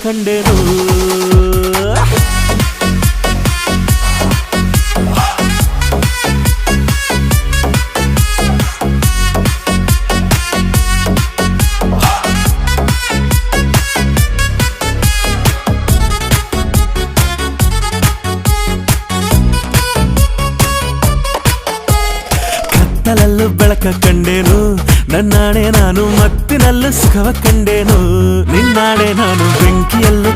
ಕಂಡೆನು ಕತ್ತಲಲ್ಲೂ ಬೆಳಕ ಕಂಡೇನು ನನ್ನಾಣೆ ನಾನು ಮತ್ತಿನಲ್ಲೂ ಸುಖವ ಕಂಡೇನು ನಿನ್ನಾಣೆ ನಾನು ಬೆಂಕಿಯಲ್ಲೂ